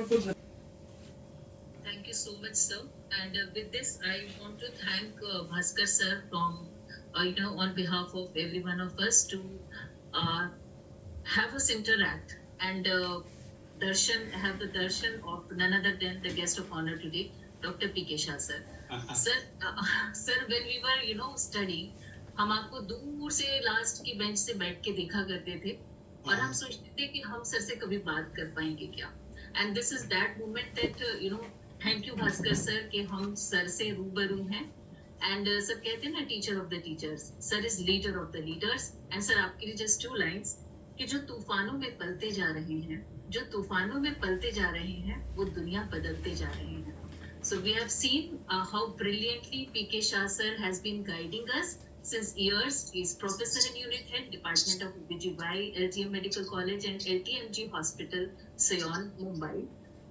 Thank you so much, sir. And with this, I want to thank Bhaskar sir from, on behalf of every one of us to uh, have us interact and have the darshan of none other than the guest of honor today, Dr. P. K. Shah sir. Sir, sir, when we were, studying, हम आपको दूर से last की bench से बैठ के देखा करते थे और हम सोचते थे कि हम सर से कभी बात कर पाएंगे क्या. And this is that moment that, thank you Bhaskar sir कि हम सर से रूबरू हैं. And सर कहते हैं ना teacher of the teachers, sir is leader of the leaders. And sir आपके लिए जस्ट 2 लाइंस कि जो तूफानों में पलते जा रहे हैं, जो तूफानों में पलते जा रहे हैं, वो दुनिया बदलते जा रहे हैं. So we have seen how brilliantly P.K. Shah sir has been guiding us since years. He is professor and unit head, Department of OBGY, LTM Medical College and LTMG Hospital, Sion, Mumbai,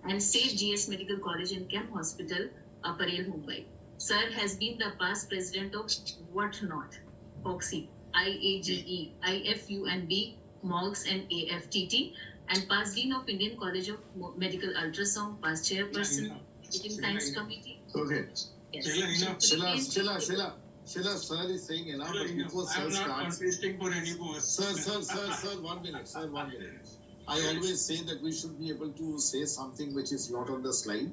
and State GS Medical College and Chem Hospital, Parel, Mumbai. Sir has been the past president of what not, Foxy, IAGE, IFUNB, MOGS and AFTT, and past dean of Indian College of Medical Ultrasound, past chairperson, Teaching Science Committee. Okay. Yes. Sheila, sir is saying enough, but before sir I'm not starts. contesting for any post. Sir, 1 minute, sir, 1 minute. I always say that we should be able to say something which is not on the slide.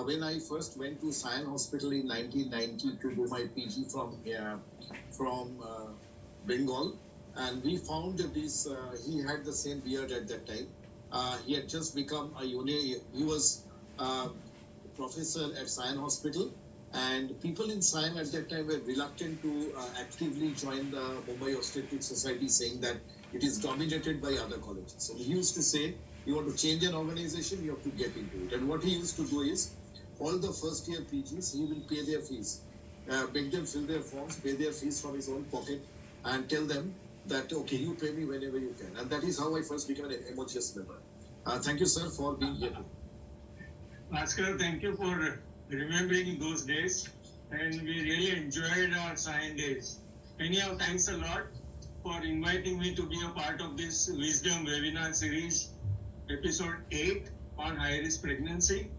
When I first went to Sion Hospital in 1990 to do my PG from Bengal, and we found that he had the same beard at that time. He had just become he was professor at Sion Hospital, and people in Sion at that time were reluctant to actively join the Mumbai Obstetric Society, saying that it is dominated by other colleges. So he used to say, you want to change an organization, you have to get into it. And what he used to do is, all the first year PGs, he will pay their fees, make them fill their forms, pay their fees from his own pocket, and tell them that, okay, you pay me whenever you can. And that is how I first became an MOHS member. Thank you, sir, for being here. Bhaskar, thank you for remembering those days, and we really enjoyed our Sion days. Anyhow, thanks a lot for inviting me to be a part of this Wisdom webinar series, episode 8 on high-risk pregnancy.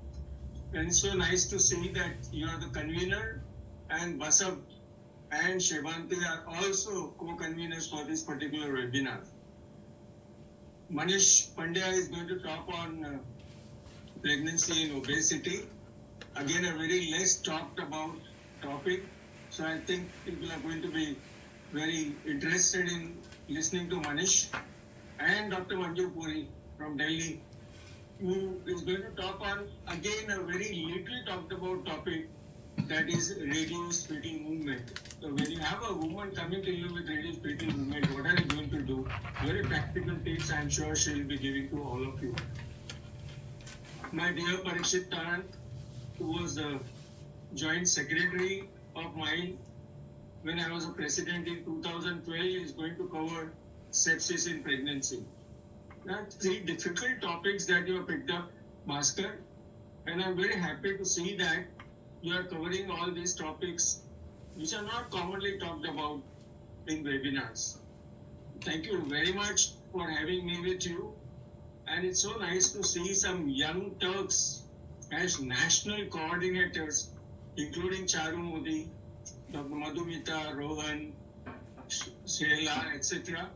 And it's so nice to see that you are the convener, and Basab and Shevanti are also co-conveners for this particular webinar. Manish Pandya is going to talk on pregnancy and obesity. Again, a very less talked about topic. So I think people are going to be very interested in listening to Manish and Dr. Manju Puri from Delhi, who is going to talk on, again, a very little talked about topic, that is reduced fetal movement. So when you have a woman coming to you with reduced fetal movement, what are you going to do? Very practical tips I'm sure she will be giving to all of you. My dear Parikshit Tarant, who was a joint secretary of mine when I was a president in 2012, is going to cover sepsis in pregnancy. There are 3 difficult topics that you have picked up, Bhaskar, and I'm very happy to see that you are covering all these topics which are not commonly talked about in webinars. Thank you very much for having me with you, and it's so nice to see some young Turks as national coordinators, including Charu Modi, Dr. Madhumita, Rohan, Sheila, etc.,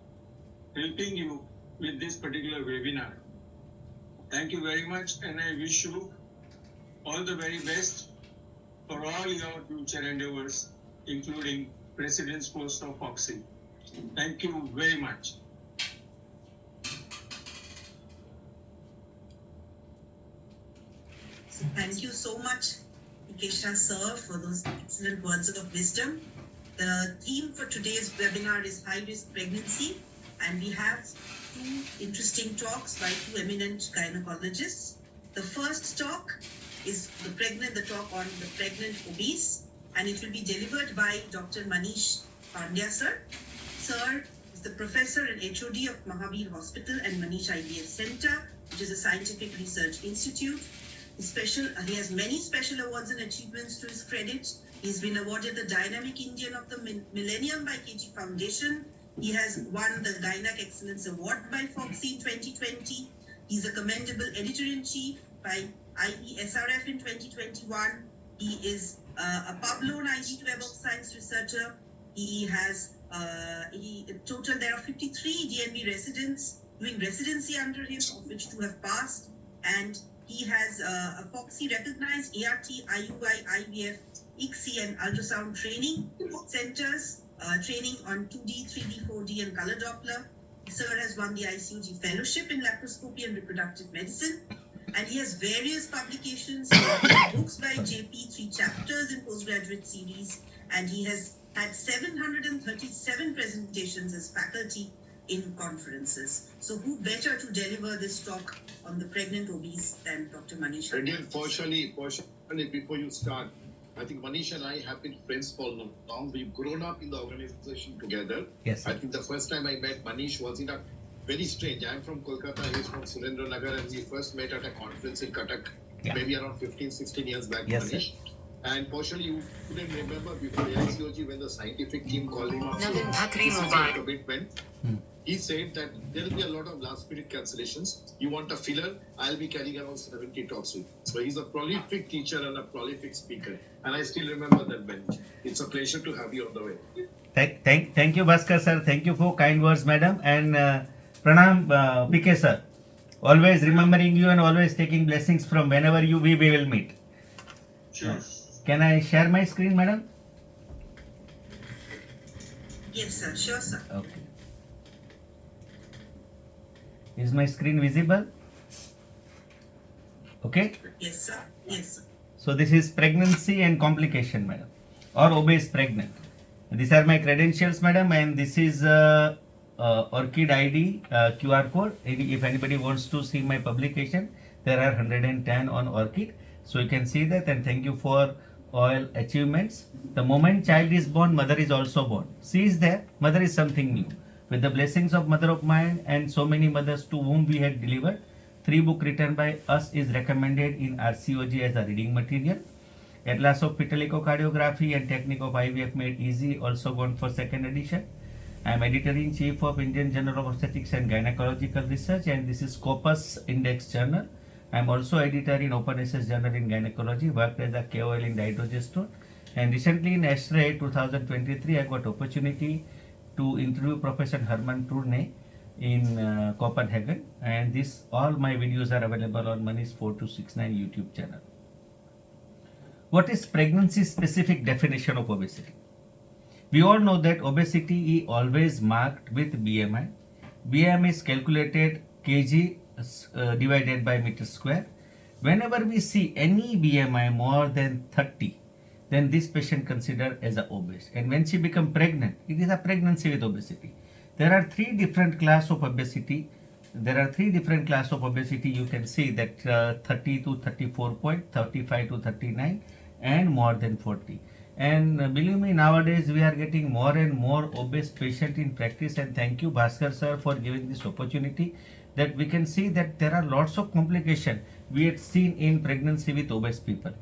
helping you with this particular webinar. Thank you very much, and I wish you all the very best for all your future endeavors, including President's post of Foxy. Thank you very much. So thank you so much, Ikesha sir, for those excellent words of wisdom. The theme for today's webinar is high-risk pregnancy, and we have 2 interesting talks by 2 eminent gynecologists. The first talk is the talk on the pregnant obese, and it will be delivered by Dr. Manish Pandya sir. Sir is the professor and HOD of Mahavir Hospital and Manish IVF Center, which is a scientific research institute. He has many special awards and achievements to his credit. He's been awarded the Dynamic Indian of the Millennium by KG Foundation. He has won the Gynac Excellence Award by Foxy in 2020. He's a commendable editor-in-chief by IESRF in 2021. He is a Pablo IG Web of Science researcher. He has in total there are 53 DNB residents doing residency under him, of which 2 have passed, and he has a FOXY recognized ART, IUI, IVF, ICSI, and ultrasound training centers, training on 2D, 3D, 4D, and color Doppler. Sir has won the ICUG Fellowship in Laparoscopy and Reproductive Medicine, and he has various publications, books by JP, 3 chapters in postgraduate series, and he has had 737 presentations as faculty in conferences. So who better to deliver this talk on the pregnant obese than Dr. Manish? Again, partially, before you start, I think Manish and I have been friends for long. We've grown up in the organization together. Yes, sir. I think the first time I met Manish was in a very strange. I'm from Kolkata, he's from Surendranagar, and we first met at a conference in Cuttack, maybe around 15, 16 years back, yes, Manish. Sir. And partially, you couldn't remember before ICOG when the scientific team called him up. Commitment. He said that there will be a lot of last minute cancellations. You want a filler? I'll be carrying around 70 talks with. So he's a prolific teacher and a prolific speaker. And I still remember that bench. It's a pleasure to have you on the way. Thank you, Bhaskar sir. Thank you for kind words, madam. And Pranam, PK sir. Always remembering you and always taking blessings from whenever we will meet. Sure. Can I share my screen, madam? Yes, sir. Sure, sir. Okay. Is my screen visible? Okay. Yes, sir. Yes, sir. So this is pregnancy and complication, madam, or obese pregnant. These are my credentials, madam, and this is Orchid ID QR code. If anybody wants to see my publication, there are 110 on Orchid. So you can see that, and thank you for all achievements. The moment child is born, mother is also born. She is there, mother is something new. With the blessings of Mother of Mind and so many mothers to whom we had delivered, 3 books written by us is recommended in RCOG as a reading material. Atlas of Fetal Echocardiography and Technique of IVF Made Easy also gone for 2nd edition. I am Editor-in-Chief of Indian Journal of Obstetrics and Gynecological Research, and this is Scopus Index Journal. I am also editor in Open Access Journal in Gynecology, worked as a KOL in dydrogesterone, and recently in ASHRAE 2023 I got opportunity to interview Professor Herman Tournay in Copenhagen, and this all my videos are available on Manish 4269 YouTube channel. What is pregnancy specific definition of obesity? We all know that obesity is always marked with BMI. BMI is calculated kg divided by meter square. Whenever we see any BMI more than 30, then this patient considered as a obese. And when she become pregnant, it is a pregnancy with obesity. There are 3 different class of obesity. You can see that 30 to 34 point, 35 to 39, and more than 40. And believe me, nowadays we are getting more and more obese patient in practice. And thank you, Bhaskar sir, for giving this opportunity, that we can see that there are lots of complications we had seen in pregnancy with obese people.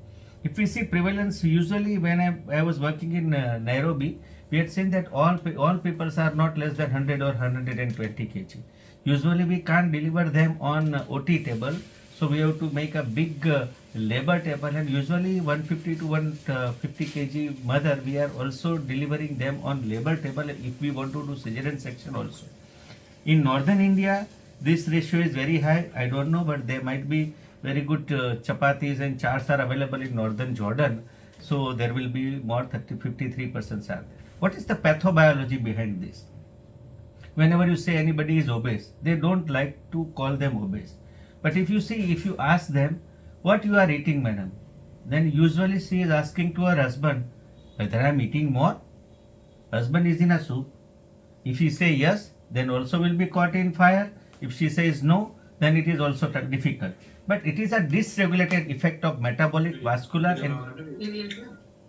If we see prevalence, usually when I was working in Nairobi, we had seen that all people are not less than 100 or 120 kg. Usually we can't deliver them on OT table, so we have to make a big labor table, and usually 150 to 150 kg mother, we are also delivering them on labor table if we want to do cesarean section also. In northern India, this ratio is very high. I don't know, but there might be very good chapatis and charts are available in northern Jordan. So there will be more 53% are there. What is the pathobiology behind this? Whenever you say anybody is obese, they don't like to call them obese. But if you ask them, what you are eating, madam? Then usually she is asking to her husband, whether I am eating more? Husband is in a soup. If he say yes, then also will be caught in fire. If she says no, then it is also difficult. But it is a dysregulated effect of metabolic, vascular, and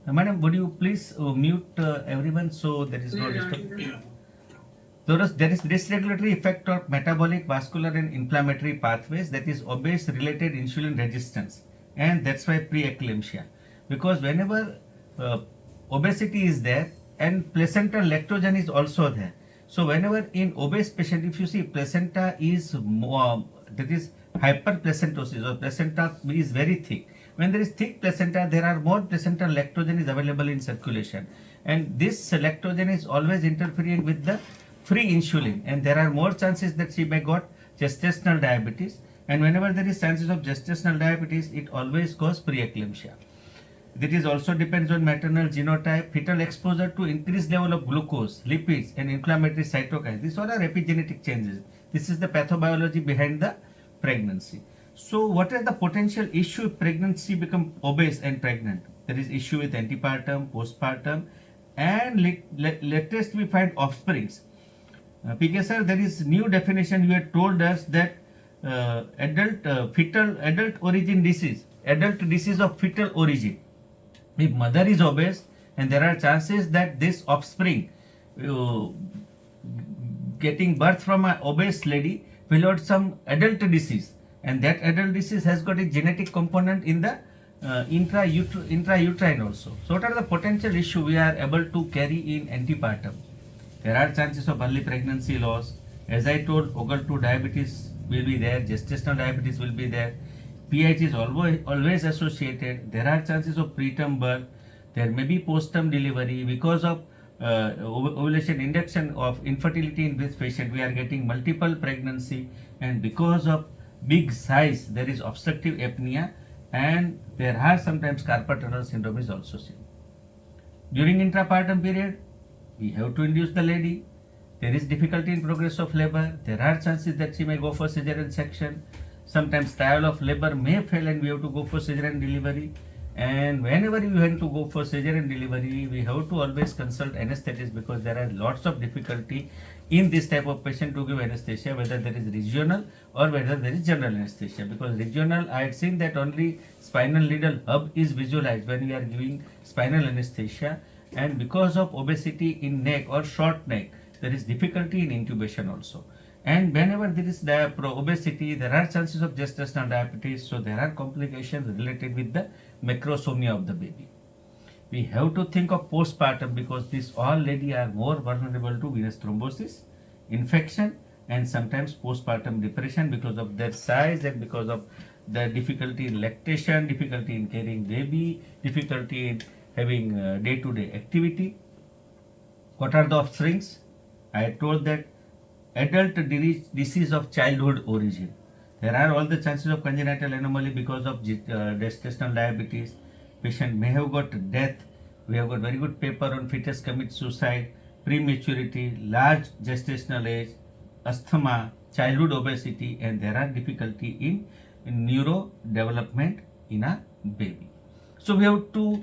madam, would you please mute everyone so there is no disturbance? There is dysregulatory effect of metabolic, vascular, and inflammatory pathways, that is obese related insulin resistance, and that's why preeclampsia. Because whenever obesity is there and placental lactogen is also there, so whenever in obese patient, if you see placenta is more, that is hyperplacentous or placenta is very thick. When there is thick placenta, there are more placental lactogen is available in circulation, and this lactogen is always interfering with the free insulin, and there are more chances that she may got gestational diabetes. And whenever there is chances of gestational diabetes, it always causes preeclampsia. That is also depends on maternal genotype, fetal exposure to increased level of glucose, lipids, and inflammatory cytokines. These all are epigenetic changes. This is the pathobiology behind the pregnancy. So, what is the potential issue if pregnancy become obese and pregnant? There is issue with antepartum, postpartum, and latest we find offsprings. PK sir, there is new definition. You had told us that adult origin disease, adult disease of fetal origin. If mother is obese, and there are chances that this offspring getting birth from an obese lady will have some adult disease, and that adult disease has got a genetic component in the intrauterine also. So what are the potential issue we are able to carry in antepartum? There are chances of early pregnancy loss. As I told, OGL2 diabetes will be there, gestational diabetes will be there. PH is always associated. There are chances of preterm birth. There may be postterm delivery because of ovulation induction of infertility in this patient. We are getting multiple pregnancy, and because of big size, there is obstructive apnea, and there are sometimes carpal tunnel syndrome is also seen. During intrapartum period, we have to induce the lady. There is difficulty in progress of labor. There are chances that she may go for cesarean section. Sometimes trial of labor may fail and we have to go for cesarean delivery. And whenever you want to go for cesarean delivery, we have to always consult anesthetist, because there are lots of difficulty in this type of patient to give anesthesia, whether there is regional or whether there is general anesthesia. Because regional, I had seen that only spinal needle hub is visualized when we are giving spinal anesthesia, and because of obesity in neck or short neck, there is difficulty in intubation also. And whenever there is obesity, there are chances of gestational diabetes, so there are complications related with the macrosomia of the baby. We have to think of postpartum, because these all ladies are more vulnerable to venous thrombosis, infection, and sometimes postpartum depression because of their size and because of the difficulty in lactation, difficulty in carrying baby, difficulty in having day-to-day activity. What are the offsprings? I told that adult disease of childhood origin. There are all the chances of congenital anomaly because of gestational diabetes. Patient may have got death. We have got very good paper on fetus commit suicide, prematurity, large gestational age, asthma, childhood obesity, and there are difficulty in neurodevelopment in a baby. So we have to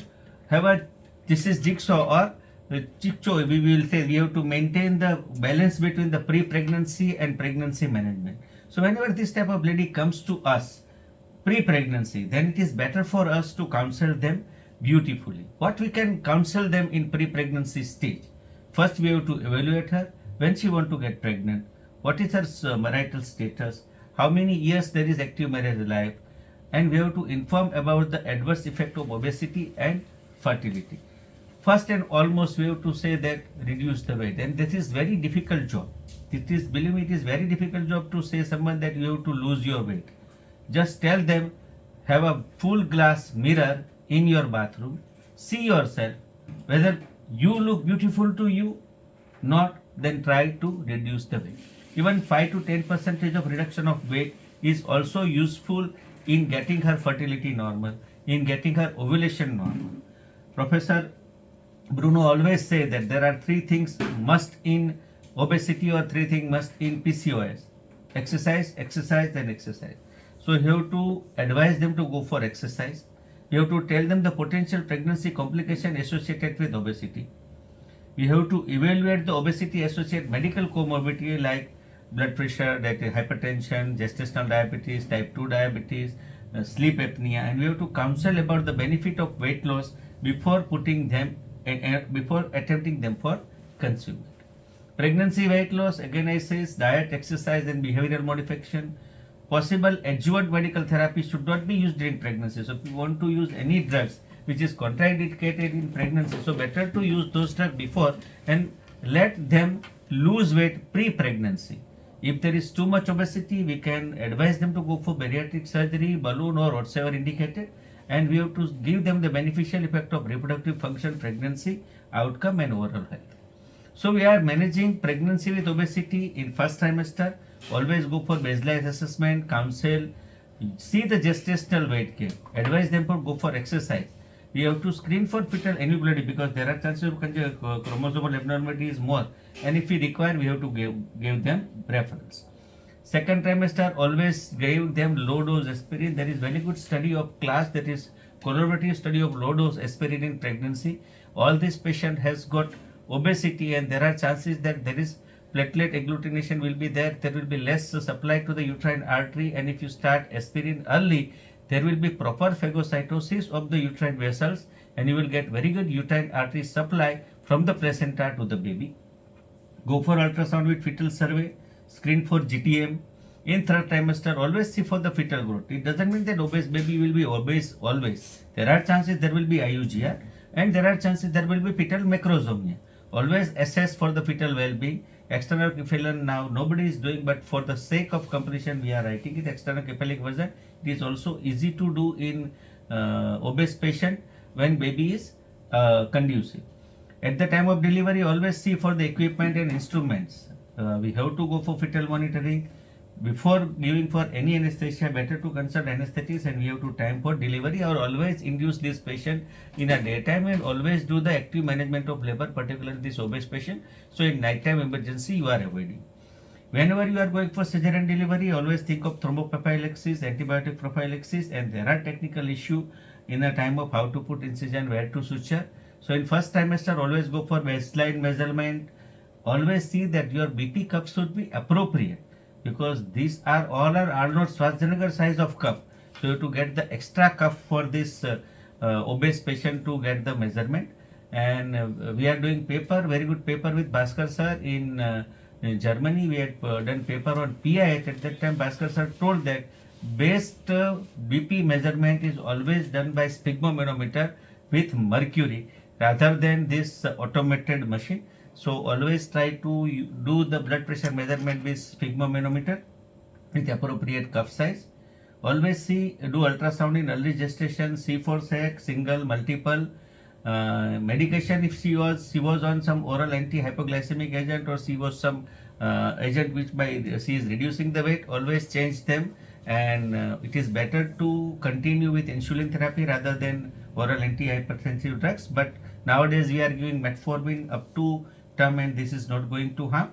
have a, this is jigsaw or jigsaw, we will say we have to maintain the balance between the pre-pregnancy and pregnancy management. So whenever this type of lady comes to us pre-pregnancy, then it is better for us to counsel them beautifully. What we can counsel them in pre-pregnancy stage? First, we have to evaluate her when she want to get pregnant, what is her marital status, how many years there is active marriage life, and we have to inform about the adverse effect of obesity and fertility. First and almost, we have to say that reduce the weight, and this is very difficult job. It is, believe me, it is very difficult job to say someone that you have to lose your weight. Just tell them, have a full glass mirror in your bathroom, see yourself, whether you look beautiful to you, not, then try to reduce the weight. Even 5 to 10% of reduction of weight is also useful in getting her fertility normal, in getting her ovulation normal. Professor Bruno always say that there are 3 things must in obesity or 3 things must in PCOS. Exercise, exercise, and exercise. So you have to advise them to go for exercise. You have to tell them the potential pregnancy complication associated with obesity. We have to evaluate the obesity associated medical comorbidity like blood pressure, hypertension, gestational diabetes, type 2 diabetes, sleep apnea, and we have to counsel about the benefit of weight loss before putting them and before attempting them for consumption. Pregnancy weight loss, again I say, diet, exercise, and behavioral modification. Possible adjuvant medical therapy should not be used during pregnancy. So if you want to use any drugs which is contraindicated in pregnancy, so better to use those drugs before and let them lose weight pre-pregnancy. If there is too much obesity, we can advise them to go for bariatric surgery, balloon, or whatsoever indicated, and we have to give them the beneficial effect of reproductive function, pregnancy, outcome, and overall health. So we are managing pregnancy with obesity in first trimester. Always go for baseline assessment, counsel, see the gestational weight gain, advise them to go for exercise. We have to screen for fetal aneuploidy because there are chances of chromosomal abnormality is more, and if we require, we have to give them preference. Second trimester, always gave them low dose aspirin. There is very good study of class, that is collaborative study of low dose aspirin in pregnancy. All this patient has got obesity, and there are chances that there is platelet agglutination will be there. There will be less supply to the uterine artery, and if you start aspirin early, there will be proper phagocytosis of the uterine vessels, and you will get very good uterine artery supply from the placenta to the baby. Go for ultrasound with fetal survey, screen for GTM. In third trimester, always see for the fetal growth. It doesn't mean that obese baby will be obese always. There are chances there will be IUGR, and there are chances there will be fetal macrosomia. Always assess for the fetal well-being. External cephalon now nobody is doing, but for the sake of completion we are writing it. External cephalic version. It is also easy to do in obese patient when baby is conducive. At the time of delivery, always see for the equipment and instruments. We have to go for fetal monitoring. Before giving for any anesthesia, better to consult anesthetist, and we have to time for delivery, or always induce this patient in a daytime, and always do the active management of labor, particularly this obese patient. So in nighttime emergency you are avoiding. Whenever you are going for cesarean delivery, always think of thromboprophylaxis, antibiotic prophylaxis, and there are technical issue in the time of how to put incision, where to suture. So in first trimester, always go for baseline measurement. Always see that your BP cup should be appropriate, because these are all are Arnold Schwarzenegger size of cup. So you have to get the extra cup for this obese patient to get the measurement. And we are doing paper, very good paper with Bhaskar sir in Germany. We had done paper on PIH. At that time, Bhaskar sir told that best BP measurement is always done by sphygmomanometer with mercury rather than this automated machine. So always try to do the blood pressure measurement with sphygmomanometer with appropriate cuff size. Always do ultrasound in early gestation, C4 sex, single, multiple. Medication, if she was on some oral anti-hypoglycemic agent, or she was some agent which she is reducing the weight, always change them. And it is better to continue with insulin therapy rather than oral anti-hypertensive drugs. But nowadays we are giving metformin up to term, and this is not going to harm.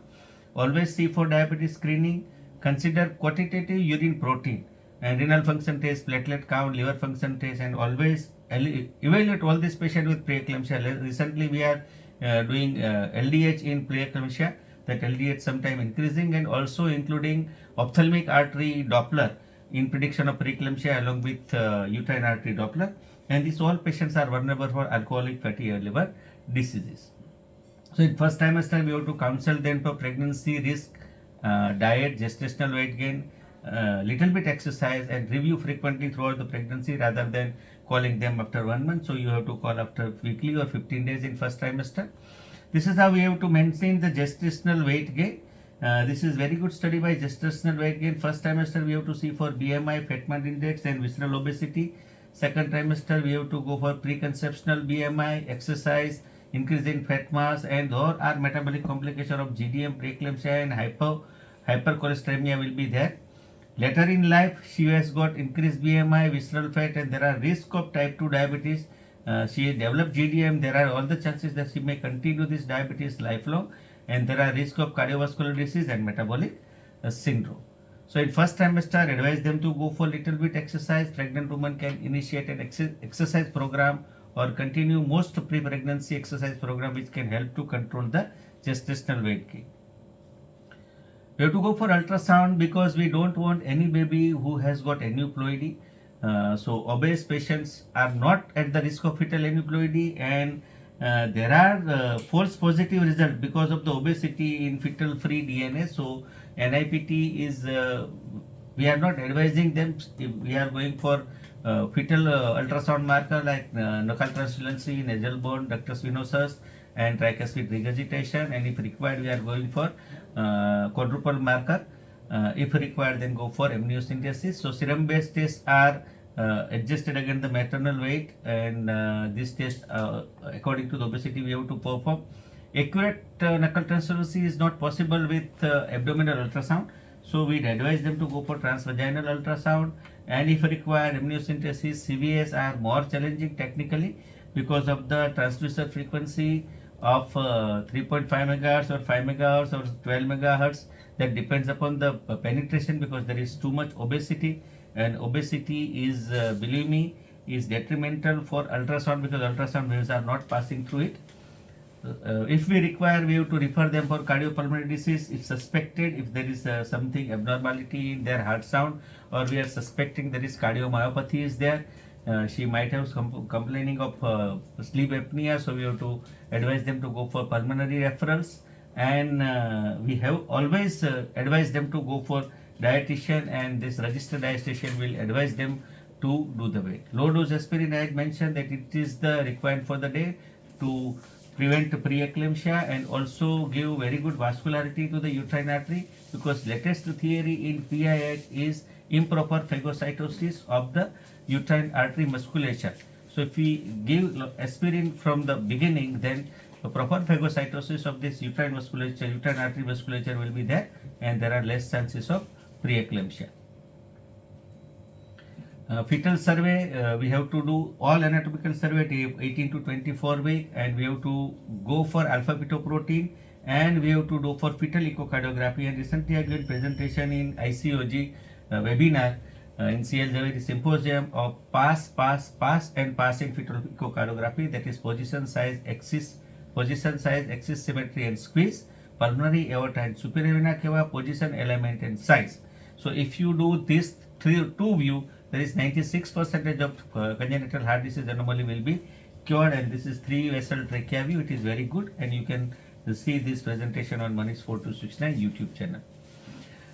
Always see for diabetes screening. Consider quantitative urine protein and renal function test, platelet count, liver function test, and always evaluate all these patients with preeclampsia. Recently we are doing LDH in preeclampsia, that LDH sometime increasing, and also including ophthalmic artery Doppler in prediction of preeclampsia along with uterine artery Doppler. And these all patients are vulnerable for alcoholic fatty liver diseases. So in first trimester, we have to counsel them for pregnancy risk, diet, gestational weight gain, little bit exercise, and review frequently throughout the pregnancy rather than calling them after 1 month. So you have to call after weekly or 15 days in first trimester. This is how we have to maintain the gestational weight gain. This is very good study by gestational weight gain. First trimester, we have to see for BMI, fat mass index, and visceral obesity. Second trimester, we have to go for preconceptional BMI, exercise, increase in fat mass, and or are metabolic complication of GDM, preeclampsia, and hypercholesteremia will be there. Later in life, she has got increased BMI, visceral fat, and there are risk of type 2 diabetes. She developed GDM. There are all the chances that she may continue this diabetes lifelong, and there are risk of cardiovascular disease and metabolic syndrome. So in first trimester, advise them to go for little bit exercise. Pregnant woman can initiate an exercise program or continue most pre-pregnancy exercise program, which can help to control the gestational weight gain. We have to go for ultrasound because we don't want any baby who has got aneuploidy. So obese patients are not at the risk of fetal aneuploidy, and there are false positive results because of the obesity in fetal free DNA. So NIPT is we are not advising them. We are going for fetal ultrasound marker like nuchal translucency, nasal bone, ductus venosus, and tricuspid regurgitation, and if required we are going for quadruple marker. If required, then go for amniocentesis. So serum based tests are adjusted against the maternal weight, and this test, according to the obesity, we have to perform. Accurate knuckle transparency is not possible with abdominal ultrasound, so we'd advise them to go for transvaginal ultrasound. And if required, amniocentesis, CVS are more challenging technically because of the transducer frequency of 3.5 megahertz or 5 megahertz or 12 megahertz. That depends upon the penetration, because there is too much obesity, and obesity is, believe me, is detrimental for ultrasound, because ultrasound waves are not passing through it. If we require, we have to refer them for cardiopulmonary disease if suspected, if there is something abnormality in their heart sound, or we are suspecting there is cardiomyopathy is there. She might have some complaining of sleep apnea, so we have to advise them to go for pulmonary referrals. And we have always advised them to go for dietitian, and this registered dietitian will advise them to do the weight. Low dose aspirin, I had mentioned that it is the required for the day to prevent preeclampsia and also give very good vascularity to the uterine artery, because latest theory in PIH is improper phagocytosis of the uterine artery musculature. So if we give aspirin from the beginning, then the proper phagocytosis of this uterine musculature, uterine artery musculature will be there, and there are less chances of preeclampsia. Fetal survey, we have to do all anatomical survey at 18 to 24 week, and we have to go for alpha fetoprotein, and we have to do for fetal echocardiography. And recently I gave presentation in ICOG webinar in CL Javeri symposium of pass and passing fetal echocardiography, that is position size, axis symmetry and squeeze, pulmonary, aorta and superior vena cava, position, alignment and size. So if you do this two view, there is 96% of congenital heart disease anomaly will be cured, and this is 3 vessel trachea view. It is very good, and you can see this presentation on Manish 4269 YouTube channel.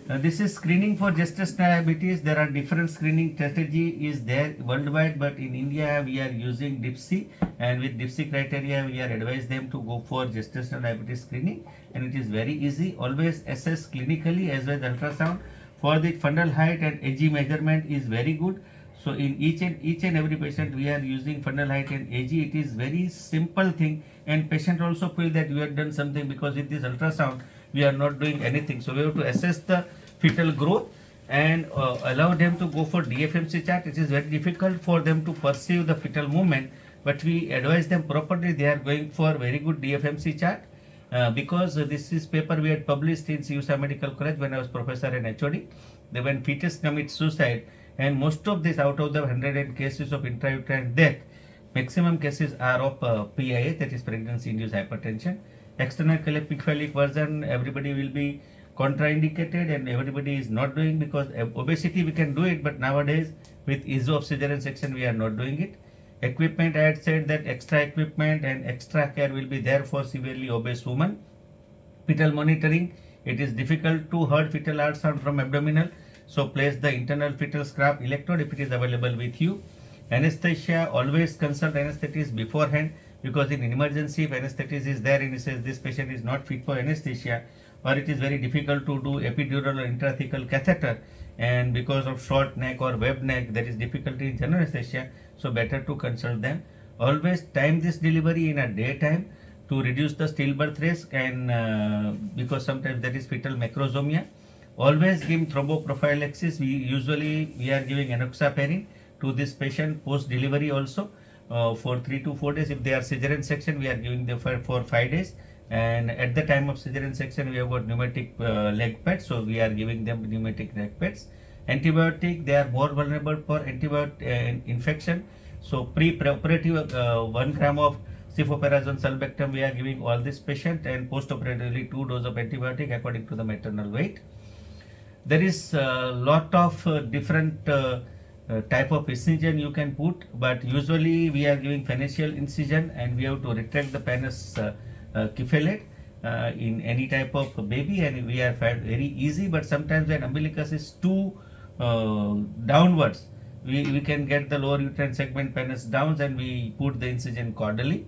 This is screening for gestational diabetes. There are different screening strategy is there worldwide, but in India we are using DIPSI, and with DIPSI criteria we are advised them to go for gestational diabetes screening, and it is very easy. Always assess clinically as well as ultrasound. For the fundal height and AG measurement is very good. So in each and every patient we are using fundal height and AG. It is very simple thing, and patient also feel that we have done something, because with this ultrasound we are not doing anything. So we have to assess the fetal growth and allow them to go for DFMC chart. It is very difficult for them to perceive the fetal movement, but we advise them properly. They are going for very good DFMC chart. Because this is paper we had published in CUSA Medical College when I was professor and HOD. When fetus commits suicide, and most of this, out of the 100 cases of intrauterine death, maximum cases are of PIH, that is pregnancy induced hypertension. External cephalic version, everybody will be contraindicated, and everybody is not doing, because obesity we can do it, but nowadays with ease of cesarean section we are not doing it. Equipment, I had said that extra equipment and extra care will be there for severely obese women. Fetal monitoring, it is difficult to heard fetal heart sound from abdominal, so place the internal fetal scrap electrode if it is available with you. Anesthesia, always consult anesthetist beforehand, because in emergency if anesthetist is there and he says this patient is not fit for anesthesia, or it is very difficult to do epidural or intrathecal catheter, and because of short neck or web neck there is difficulty in general anesthesia, so better to consult them. Always time this delivery in a daytime to reduce the stillbirth risk, and because sometimes there is fetal macrosomia. Always give thromboprophylaxis. We are giving enoxaparin to this patient post delivery also for 3 to 4 days. If they are cesarean section, we are giving them for 5 days. And at the time of cesarean section, we have got pneumatic leg pads, so we are giving them pneumatic leg pads. Antibiotic, they are more vulnerable for antibiotic infection. So pre-operative 1 gram of cefoperazone sulbactam we are giving all this patient, and post-operatively 2 doses of antibiotic according to the maternal weight. There is a lot of different type of incision you can put, but usually we are giving phaneal incision, and we have to retract the penis cephalate in any type of baby, and we are very easy. But sometimes when umbilicus is too downwards, we can get the lower uterine segment penis down, and we put the incision caudally.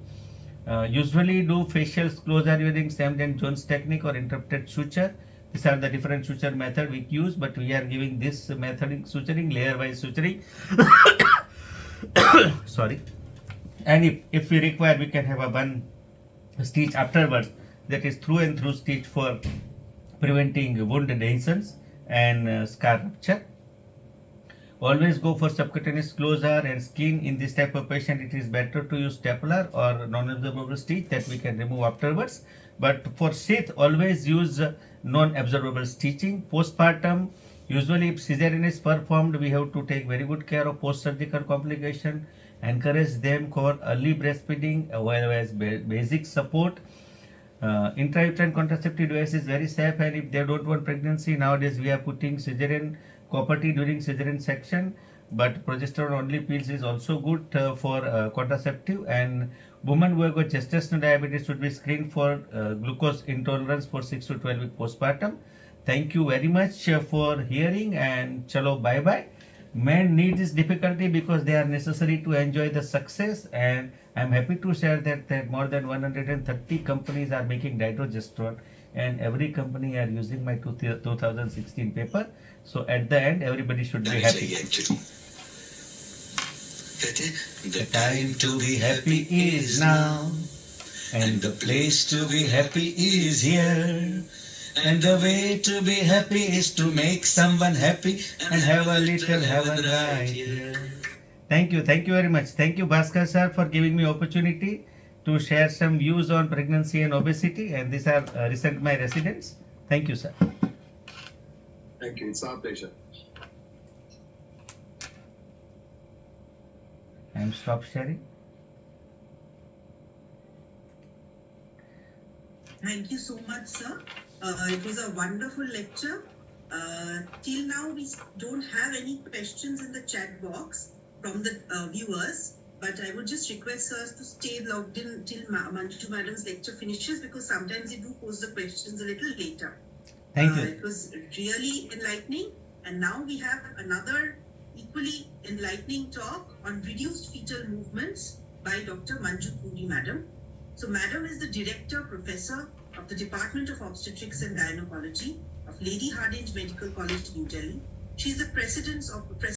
Usually do facial closure using Samden Jones technique or interrupted suture. These are the different suture method we use, but we are giving this method suturing, layer wise suturing. Sorry. And if we require, we can have a one stitch afterwards, that is through and through stitch for preventing wound adhesions and scar rupture. Always go for subcutaneous closure and skin. In this type of patient, it is better to use stapler or non-absorbable stitch that we can remove afterwards. But for sheath, always use non-absorbable stitching. Postpartum, usually if cesarean is performed, we have to take very good care of post-surgical complication. Encourage them for early breastfeeding as well as basic support. Intrauterine contraceptive device is very safe, and if they don't want pregnancy, nowadays we are putting cesarean copper during cesarean section, but progesterone only pills is also good for contraceptive. And women who have got gestational diabetes should be screened for glucose intolerance for 6 to 12 week postpartum. Thank you very much for hearing, and chalo bye bye. Men need this difficulty because they are necessary to enjoy the success, and I'm happy to share that more than 130 companies are making dydrogesterone, and every company are using my 2016 paper. So at the end, everybody should be happy. The time to be happy is now, and the place to be happy is here. And the way to be happy is to make someone happy and have a little heaven right here. Thank you very much. Thank you, Bhaskar sir, for giving me opportunity to share some views on pregnancy and obesity. And these are recent my residents. Thank you, sir. Thank you. It's our pleasure. I'm stop sharing. Thank you so much, sir. It was a wonderful lecture. Till now, we don't have any questions in the chat box from the viewers, but I would just request sir to stay logged in till Manju Madam's lecture finishes, because sometimes they do pose the questions a little later. Thank you. It was really enlightening, and now we have another equally enlightening talk on reduced fetal movements by Dr. Manju Puri Madam. So, Madam is the Director Professor of the Department of Obstetrics and Gynecology of Lady Hardinge Medical College, New Delhi. She is the President of